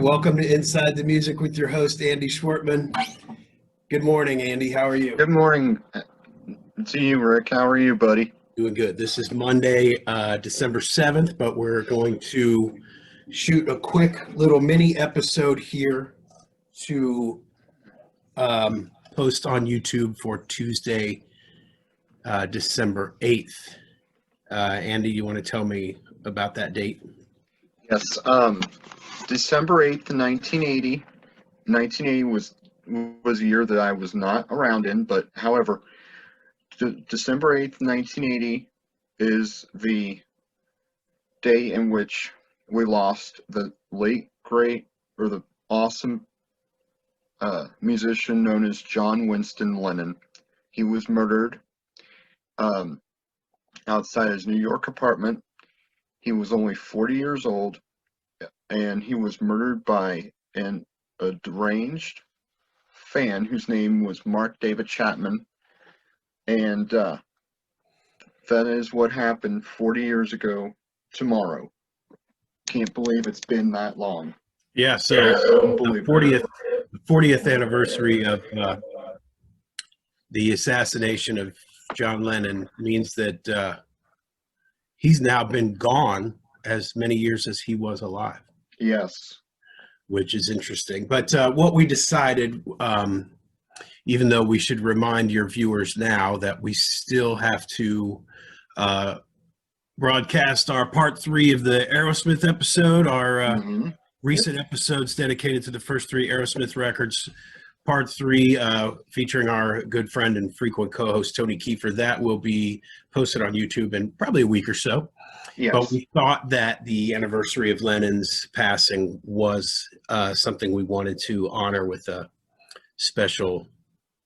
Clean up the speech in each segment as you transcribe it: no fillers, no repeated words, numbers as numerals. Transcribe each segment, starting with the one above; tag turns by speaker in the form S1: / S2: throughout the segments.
S1: Welcome to Inside the Music with your host, Andy Schwartman. Good morning, Andy. How are you?
S2: Good morning to you, Rick. How are you, buddy?
S1: Doing good. This is Monday, December 7th, but we're going to shoot a quick little mini episode here to post on YouTube for Tuesday, December 8th. Andy, you want to tell me about that date?
S2: Yes, December 8th, 1980. 1980 was a year that I was not around in, but however, December 8th, 1980 is the day in which we lost the late, great, or the awesome musician known as John Winston Lennon. He was murdered outside his New York apartment. He was only 40 years old, and he was murdered by a deranged fan whose name was Mark David Chapman. And that is what happened 40 years ago tomorrow. Can't believe it's been that long.
S1: Yeah, so the 40th anniversary of the assassination of John Lennon means that he's now been gone as many years as he was alive.
S2: Yes.
S1: Which is interesting. But what we decided, even though we should remind your viewers now that we still have to broadcast our part 3 of the Aerosmith episode, our recent episodes dedicated to the first 3 Aerosmith records. Part 3 featuring our good friend and frequent co-host Tony Kiefer. That will be posted on YouTube in probably a week or so.
S2: Yes.
S1: But we thought that the anniversary of Lennon's passing was something we wanted to honor with a special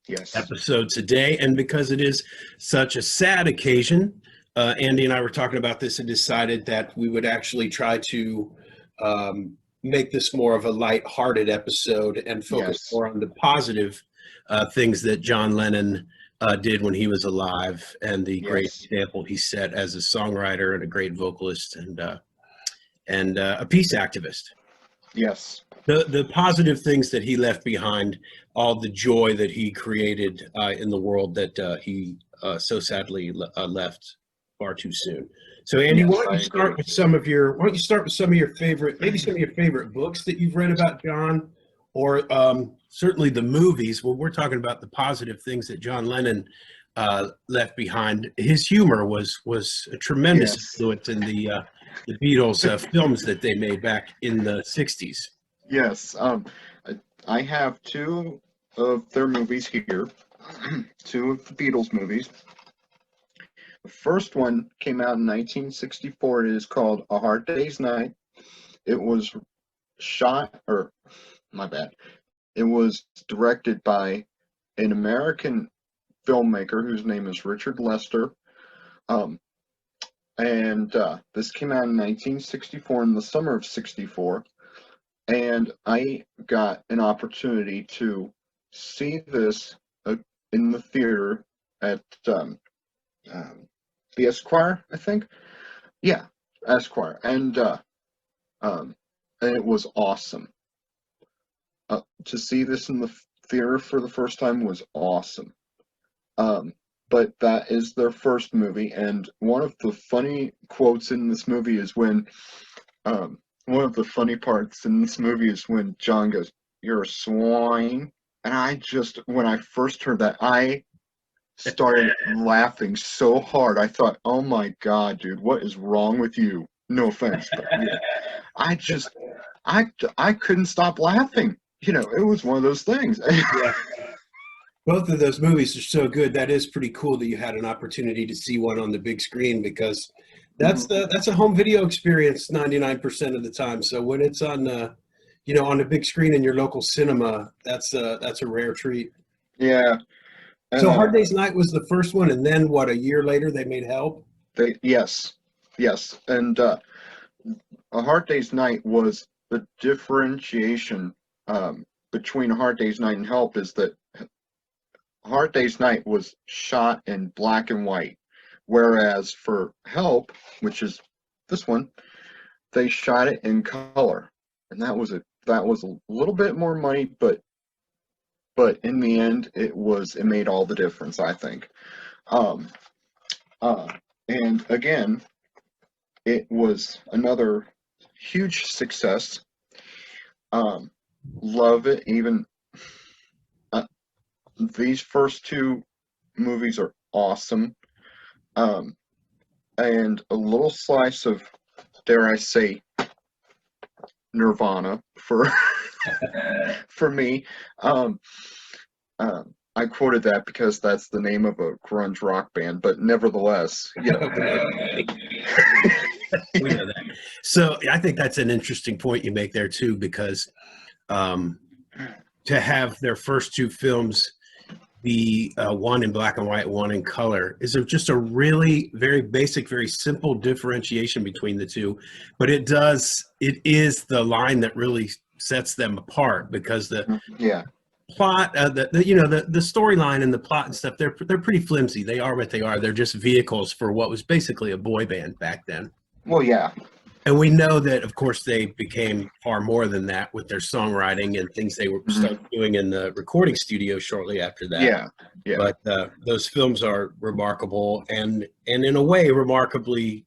S1: episode today. And because it is such a sad occasion, Andy and I were talking about this and decided that we would actually try to make this more of a light-hearted episode and focus more on the positive things that John Lennon did when he was alive and the great example he set as a songwriter and a great vocalist and a peace activist.
S2: Yes.
S1: The positive things that he left behind, all the joy that he created in the world that he so sadly left far too soon. So Andy, why don't you start with some of your favorite, maybe some of your favorite books that you've read about John, or certainly the movies. Well, we're talking about the positive things that John Lennon left behind. His humor was a tremendous influence in the Beatles films that they made back in the 60s.
S2: Yes. I have 2 of their movies here, 2 of the Beatles movies. The first one came out in 1964. It is called A Hard Day's Night. It was It was directed by an American filmmaker whose name is Richard Lester. This came out in 1964, in the summer of 64. And I got an opportunity to see this in the theater at the Esquire, I think. Yeah, Esquire. And it was awesome. To see this in the theater for the first time was awesome. But that is their first movie, and one of the funny quotes in this movie is when one of the funny parts in this movie is when John goes, "You're a swine." And when I first heard that, I started laughing so hard. I thought, "Oh my God, dude, what is wrong with you?" No offense, but yeah. I couldn't stop laughing. You know, it was one of those things.
S1: Yeah. Both of those movies are so good. That is pretty cool that you had an opportunity to see one on the big screen, because that's a home video experience 99% of the time. So when it's on on a big screen in your local cinema, that's a rare treat.
S2: Yeah.
S1: And, so Hard Day's Night was the first one, and then a year later they made Help?
S2: Yes. And A Hard Day's Night was the differentiation between A Hard Day's Night and Help, is that A Hard Day's Night was shot in black and white, whereas for Help, which is this one, they shot it in color. And that was a that was a little bit more money, but in the end, it made all the difference, I think. Um, and again, it was another huge success. Love it. Even these first two movies are awesome. And a little slice of, dare I say, Nirvana for for me. I quoted that because that's the name of a grunge rock band, but nevertheless,
S1: We know that. So I think that's an interesting point you make there too, because to have their first two films be one in black and white, one in color, is just a really very basic, very simple differentiation between the two. But it is the line that really sets them apart, because the plot, the storyline and the plot and stuff, they're pretty flimsy. They are what they are. They're just vehicles for what was basically a boy band back then.
S2: Well, yeah.
S1: And we know that, of course, they became far more than that with their songwriting and things they were started doing in the recording studio shortly after that.
S2: Yeah.
S1: But those films are remarkable, and in a way, remarkably,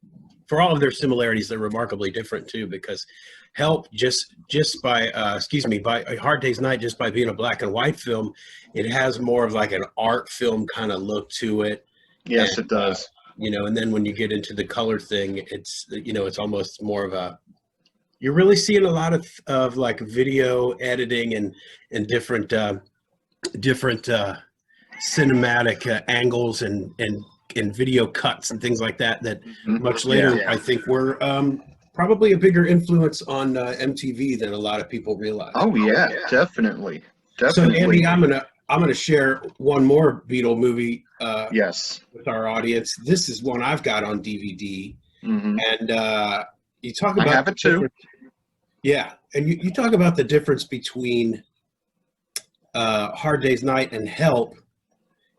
S1: for all of their similarities, they're remarkably different too. Because Help, just by by A Hard Day's Night, just by being a black and white film, it has more of like an art film kind of look to it.
S2: Yes, it does.
S1: And then when you get into the color thing, it's almost more of a, you're really seeing a lot of like video editing and different cinematic angles and video cuts and things like that much later I think were probably a bigger influence on MTV than a lot of people realize.
S2: Oh yeah, definitely.
S1: So Andy, I'm gonna share one more Beatle movie with our audience. This is one I've got on DVD, and you talk about,
S2: I have it too.
S1: Yeah, and you talk about the difference between Hard Day's Night and Help,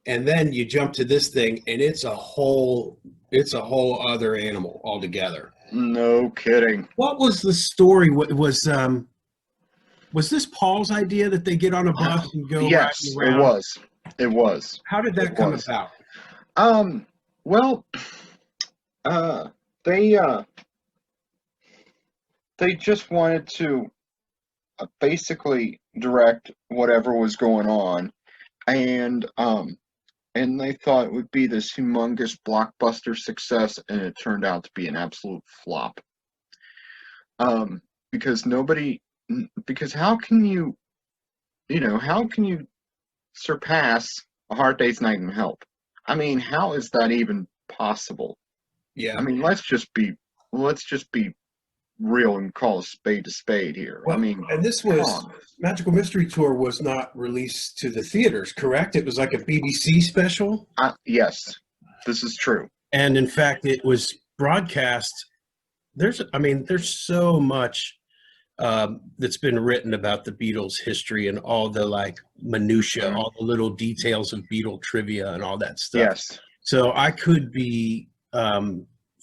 S1: and then you jump to this thing, and it's a whole other animal altogether.
S2: No kidding.
S1: What was the story? Was this Paul's idea that they get on a bus and go?
S2: Yes,
S1: riding around?
S2: It was.
S1: How did that come about?
S2: Well, they just wanted to basically direct whatever was going on, and they thought it would be this humongous blockbuster success, and it turned out to be an absolute flop. Because how can you surpass A Hard Day's Night and Help? I mean, how is that even possible?
S1: Yeah.
S2: I mean, let's just be real and call a spade here.
S1: Well, and this was Magical Mystery Tour was not released to the theaters, correct? It was like a BBC special.
S2: Yes, this is true.
S1: And in fact, it was broadcast. There's so much that's been written about the Beatles' history and all the like minutia, all the little details of Beatle trivia and all that stuff.
S2: Yes.
S1: So I could be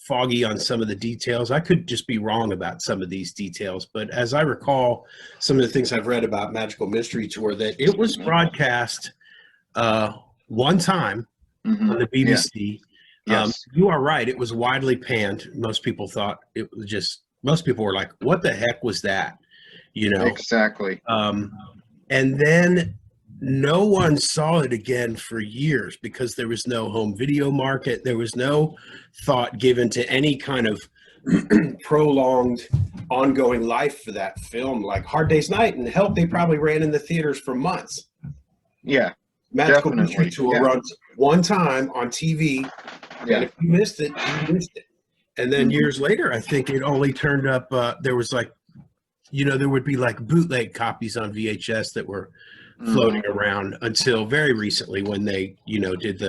S1: foggy on some of the details. I could just be wrong about some of these details. But as I recall, some of the things I've read about Magical Mystery Tour, that it was broadcast one time on the BBC.
S2: Yes.
S1: You are right. It was widely panned. Most people thought it was just, most people were like, what the heck was that?
S2: Exactly.
S1: And then no one saw it again for years because there was no home video market. There was no thought given to any kind of prolonged ongoing life for that film. Like Hard Day's Night and Help, they probably ran in the theaters for months.
S2: Yeah.
S1: Magical Mystery Tour runs one time on TV. Yeah. And if you missed it, you missed it. And then years later, I think it only turned up, there was like, there would be like bootleg copies on VHS that were floating around until very recently when they, did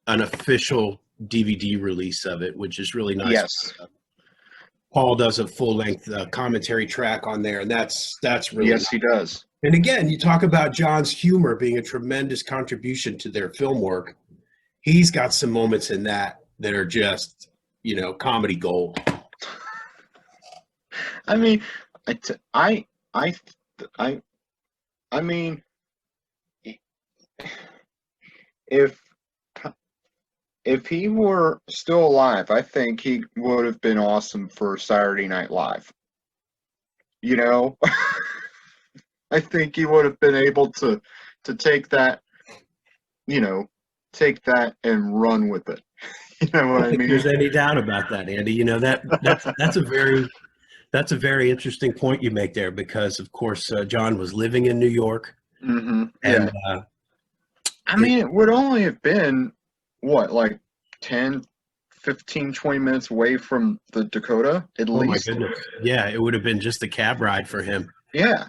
S1: an official DVD release of it, which is really nice.
S2: Yes.
S1: Paul does a full-length commentary track on there, and that's really
S2: yes,
S1: nice.
S2: He does.
S1: And again, you talk about John's humor being a tremendous contribution to their film work. He's got some moments in that are just, comedy gold.
S2: I mean, I, I, I mean, if if he were still alive, I think he would have been awesome for Saturday Night Live. You know, I think he would have been able to take that, take that and run with it. You know
S1: I
S2: what
S1: don't
S2: I
S1: think
S2: mean?
S1: there's any doubt about that, Andy. That's a very interesting point you make there because, of course, John was living in New York, and
S2: Yeah. I mean, it would only have been, what, like 10, 15, 20 minutes away from the Dakota, at
S1: oh my
S2: least?
S1: goodness, yeah, it would have been just a cab ride for him.
S2: Yeah.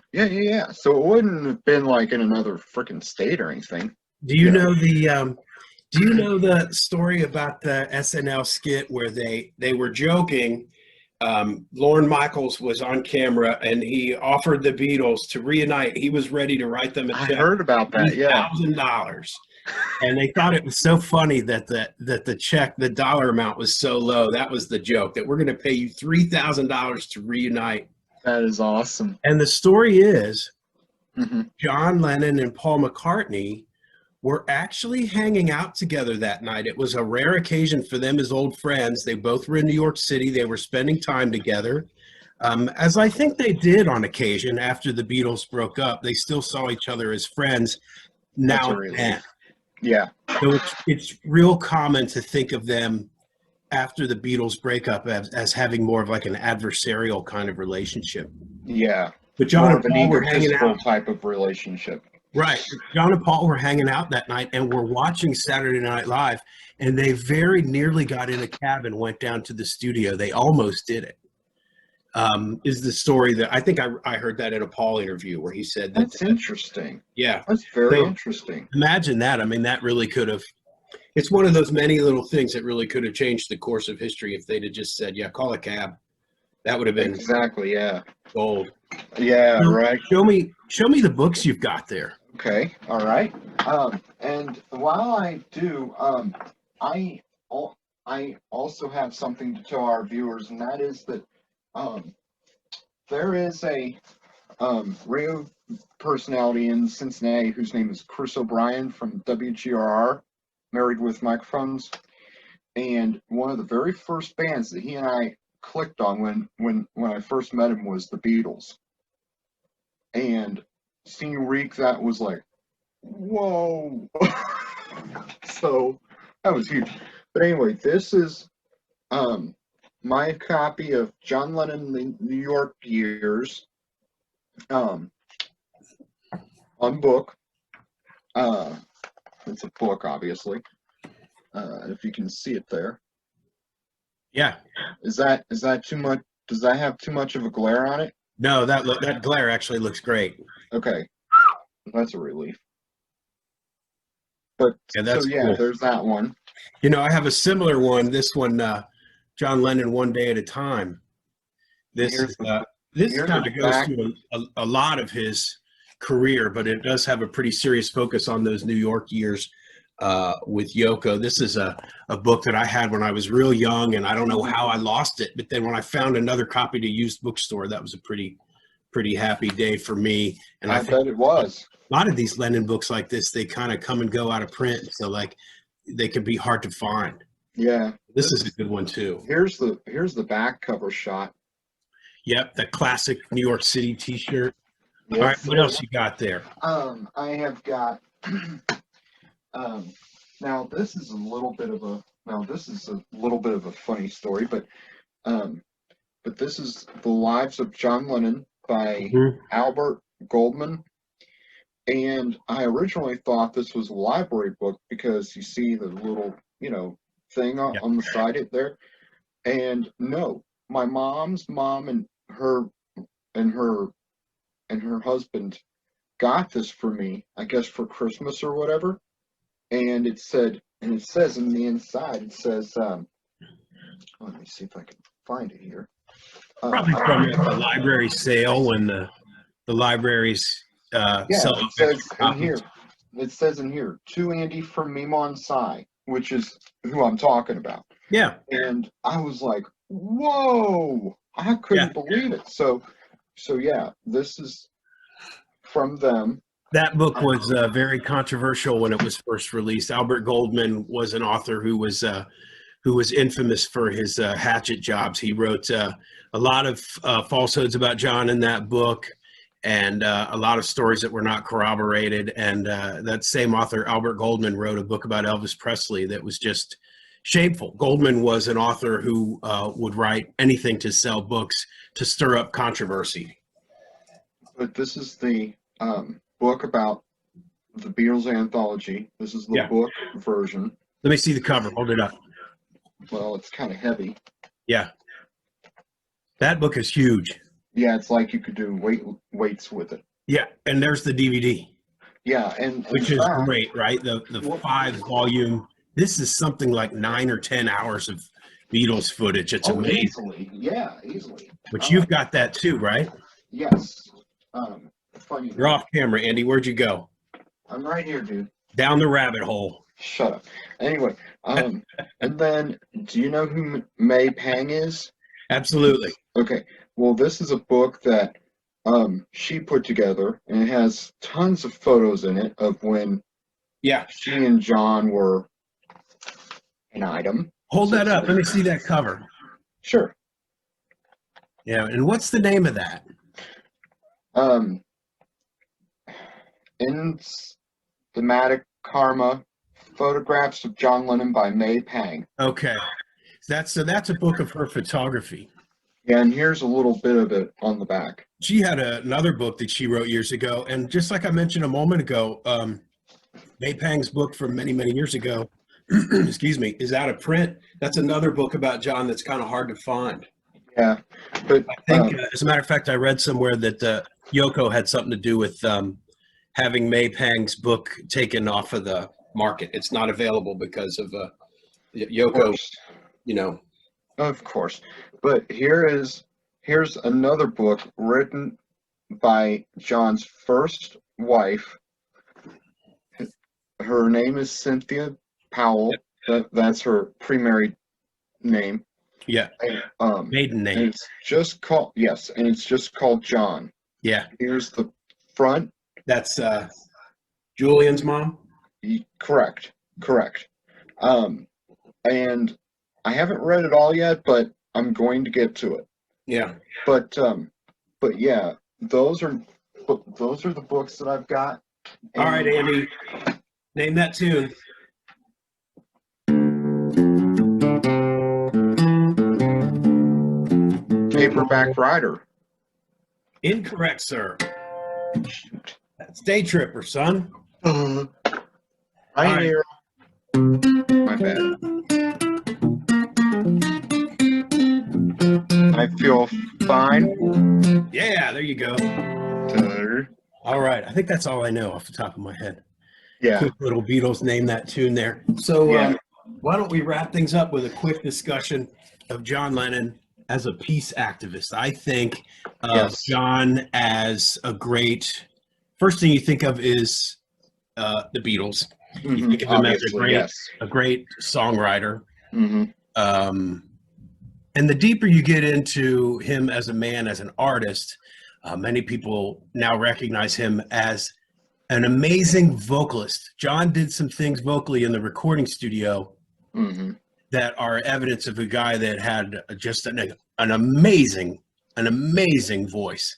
S2: So it wouldn't have been like in another freaking state or anything.
S1: Do you know the story about the SNL skit where they were joking? Lorne Michaels was on camera and he offered the Beatles to reunite. He was ready to write them a
S2: I
S1: check
S2: heard about
S1: for
S2: that, yeah.
S1: $3,000. And they thought it was so funny that the check, the dollar amount was so low. That was the joke, that we're going to pay you $3,000 to reunite.
S2: That is awesome.
S1: And the story is
S2: Mm-hmm.
S1: John Lennon and Paul McCartney were actually hanging out together that night. It was a rare occasion for them as old friends. They both were in New York City. They were spending time together. As I think they did on occasion after the Beatles broke up, they still saw each other as friends now and then.
S2: Yeah.
S1: So it's real common to think of them after the Beatles breakup as having more of like an adversarial kind of relationship.
S2: Yeah.
S1: But John
S2: More
S1: and
S2: of an
S1: Paul were hanging
S2: egotistical
S1: out.
S2: type of relationship.
S1: Right. John and Paul were hanging out that night and were watching Saturday Night Live, and they very nearly got in a cab and went down to the studio. They almost did it. Is the story that I think I heard that in a Paul interview where he said that.
S2: That's interesting.
S1: Yeah.
S2: That's very
S1: So
S2: interesting.
S1: imagine that. I mean, that really could have. It's one of those many little things that really could have changed the course of history if they'd have just said, "Yeah, call a cab." That would have been
S2: Exactly, yeah.
S1: gold.
S2: Yeah,
S1: So
S2: right.
S1: show me the books you've got there.
S2: Okay, all right. And while I do, I I also have something to tell our viewers, and that is that there is a radio personality in Cincinnati whose name is Chris O'Brien from WGRR, Married with Microphones, and one of the very first bands that he and I clicked on when I first met him was the Beatles. And seeing Reek, that was like, whoa. So that was huge. But anyway, this is my copy of John Lennon the New York Years on book. It's a book, obviously. If you can see it there.
S1: Yeah.
S2: Is that too much? Does that have too much of a glare on it?
S1: No, that glare actually looks great.
S2: Okay, that's a relief. But
S1: Yeah, that's cool.
S2: there's that one.
S1: You know, I have a similar one. This one, John Lennon, One Day at a Time. This kind of goes through a lot of his career, but it does have a pretty serious focus on those New York years with Yoko. This is a book that I had when I was real young, and I don't know how I lost it. But then when I found another copy at a used bookstore, that was a pretty happy day for me. And
S2: I bet it was.
S1: A lot of these Lennon books like this, they kind of come and go out of print, so like they can be hard to find.
S2: Yeah,
S1: this is a good one too.
S2: Here's the back cover shot.
S1: Yep, the classic New York City T-shirt.
S2: Yes,
S1: all right, what else you got there?
S2: I have got. Now this is a little bit of a funny story, but this is The Lives of John Lennon by Albert Goldman. And I originally thought this was a library book because you see the little, thing on the side there. And no, my mom's mom and her husband got this for me, I guess for Christmas or whatever. And it says in the inside, it says, let me see if I can find it here.
S1: Probably from the library sale when the libraries sell.
S2: It says in here, to Andy from Mimon Sai, which is who I'm talking about.
S1: Yeah.
S2: And I was like, whoa, I couldn't believe it. So so yeah, this is from them.
S1: That book was very controversial when it was first released. Albert Goldman was an author who was infamous for his hatchet jobs. He wrote a lot of falsehoods about John in that book, and a lot of stories that were not corroborated. And that same author, Albert Goldman, wrote a book about Elvis Presley that was just shameful. Goldman was an author who would write anything to sell books to stir up controversy.
S2: But this is the book about the Beatles Anthology. This is the book version.
S1: Let me see the cover. Hold it up.
S2: Well, it's kind of heavy.
S1: Yeah. That book is huge.
S2: Yeah, it's like you could do weights with it.
S1: Yeah, and there's the DVD.
S2: Yeah, and
S1: which is great, right? The 5-volume. This is something like 9 or 10 hours of Beatles footage. It's amazing.
S2: Easily. Yeah, easily.
S1: But you've got that too, right?
S2: Yes. Funny.
S1: You're off camera, Andy. Where'd you go?
S2: I'm right here, dude.
S1: Down the rabbit hole.
S2: Shut up. Anyway, and then, do you know who May Pang is?
S1: Absolutely.
S2: Okay. Well, this is a book that she put together, and it has tons of photos in it of when she and John were an item.
S1: Hold that up. Let me see that cover.
S2: Sure.
S1: Yeah, and what's the name of that?
S2: In Thematic Karma, Photographs of John Lennon by May Pang.
S1: Okay. That's a book of her photography.
S2: Yeah, and here's a little bit of it on the back.
S1: She had another book that she wrote years ago, and just like I mentioned a moment ago, May Pang's book from many, many years ago, excuse me, is out of print. That's another book about John that's kind of hard to find.
S2: Yeah, but
S1: I think, as a matter of fact, I read somewhere that Yoko had something to do with having May Pang's book taken off of the market. It's not available because of Yoko, you know.
S2: Of course. But here's another book written by John's first wife. Her name is Cynthia Powell. That's her pre-married name.
S1: Yeah. Maiden name.
S2: And it's just called and it's just called John.
S1: Yeah.
S2: Here's the front.
S1: That's Julian's mom?
S2: Correct. And I haven't read it all yet, but I'm going to get to it.
S1: Yeah.
S2: But yeah, those are the books that I've got.
S1: All right, Andy. Name that tune.
S2: Paperback Writer.
S1: Incorrect, sir. Shoot. That's Day Tripper, son.
S2: I hear. My bad. I feel fine.
S1: Yeah, there you go. All right. I think that's all I know off the top of my head.
S2: Yeah.
S1: Quick little Beatles name that tune there. So why don't we wrap things up with a quick discussion of John Lennon as a peace activist? I think of John as a great, first thing you think of is the Beatles. You think of him as a great songwriter. And the deeper you get into him as a man, as an artist, many people now recognize him as an amazing vocalist. John did some things vocally in the recording studio that are evidence of a guy that had just an amazing voice.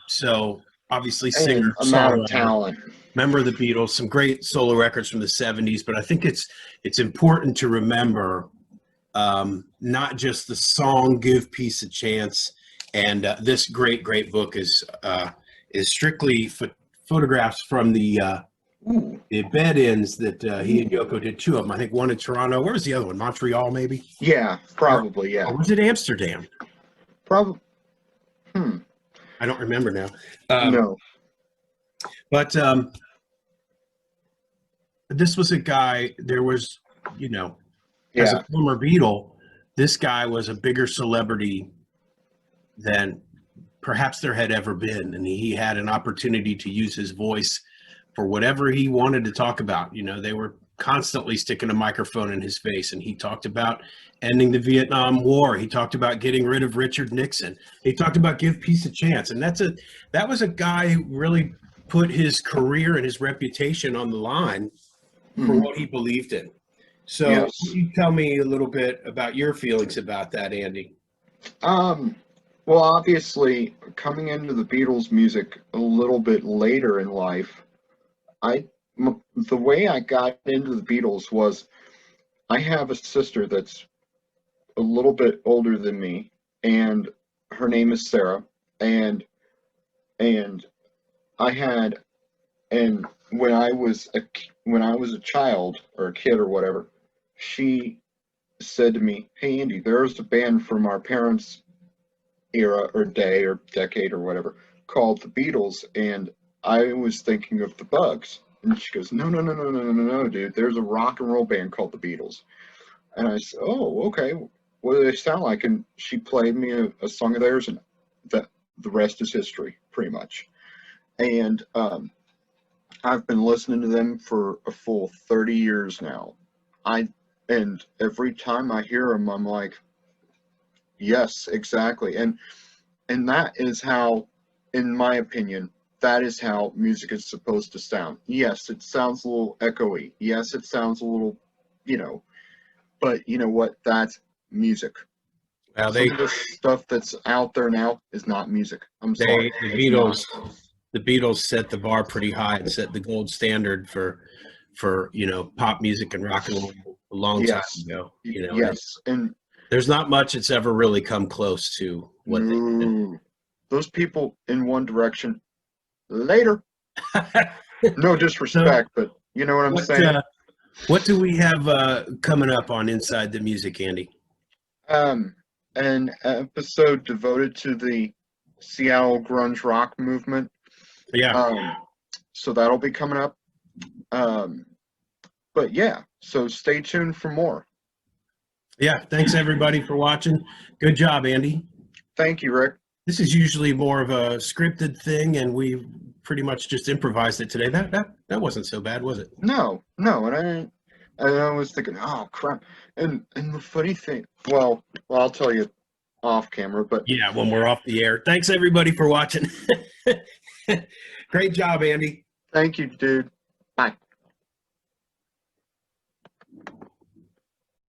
S1: So obviously singer,
S2: amount of talent.
S1: Member of the Beatles, some great solo records from the 70s, but I think it's important to remember not just the song "Give Peace a Chance," and this great book is strictly photographs from the bed-ins that he and Yoko did, 2 of them. I think one in Toronto. Where was the other one? Montreal, maybe?
S2: Yeah, probably. Yeah.
S1: Or was it Amsterdam?
S2: Probably.
S1: I don't remember now.
S2: No.
S1: But this was a guy. There was, as a former Beatle, this guy was a bigger celebrity than perhaps there had ever been, and he had an opportunity to use his voice for whatever he wanted to talk about. They were constantly sticking a microphone in his face, and he talked about ending the Vietnam War. He talked about getting rid of Richard Nixon. He talked about give peace a chance, and that was a guy who really put his career and his reputation on the line for what he believed in. So,
S2: Yes.
S1: Can you tell me a little bit about your feelings about that, Andy?
S2: Well, obviously, coming into the Beatles music a little bit later in life, the way I got into the Beatles was I have a sister that's a little bit older than me, and her name is Sarah, and I had, and when I was a child or a kid or whatever, she said to me, "Hey Andy, there's a band from our parents' era or day or decade or whatever called the Beatles," and I was thinking of the Bugs. And she goes, "No, no, no, no, no, no, no, dude. There's a rock and roll band called the Beatles." And I said, "Oh, okay. What do they sound like?" And she played me a song of theirs, and the rest is history, pretty much. And I've been listening to them for a full 30 years now. And every time I hear them, I'm like, yes, exactly. And that is how, in my opinion, that is how music is supposed to sound. Yes, it sounds a little echoey. Yes, it sounds a little, but you know what? That's music.
S1: Well,
S2: Some of the stuff that's out there now is not music. I'm sorry.
S1: The Beatles set the bar pretty high and set the gold standard for pop music and rock and roll a long time ago.
S2: Yes, and
S1: there's not much that's ever really come close to what they did.
S2: Those people in One Direction. Later. No disrespect, but you know what I'm saying?
S1: What do we have coming up on Inside the Music, Andy?
S2: An episode devoted to the Seattle grunge rock movement.
S1: Yeah.
S2: So that'll be coming up. But yeah, so stay tuned for more.
S1: Yeah, thanks everybody for watching. Good job, Andy.
S2: Thank you, Rick.
S1: This is usually more of a scripted thing, and we pretty much just improvised it today. That wasn't so bad, was it?
S2: No, and I was thinking, oh crap. And the funny thing, well, I'll tell you off camera, but
S1: yeah, when we're off the air. Thanks everybody for watching. Great job, Andy.
S2: Thank you, dude.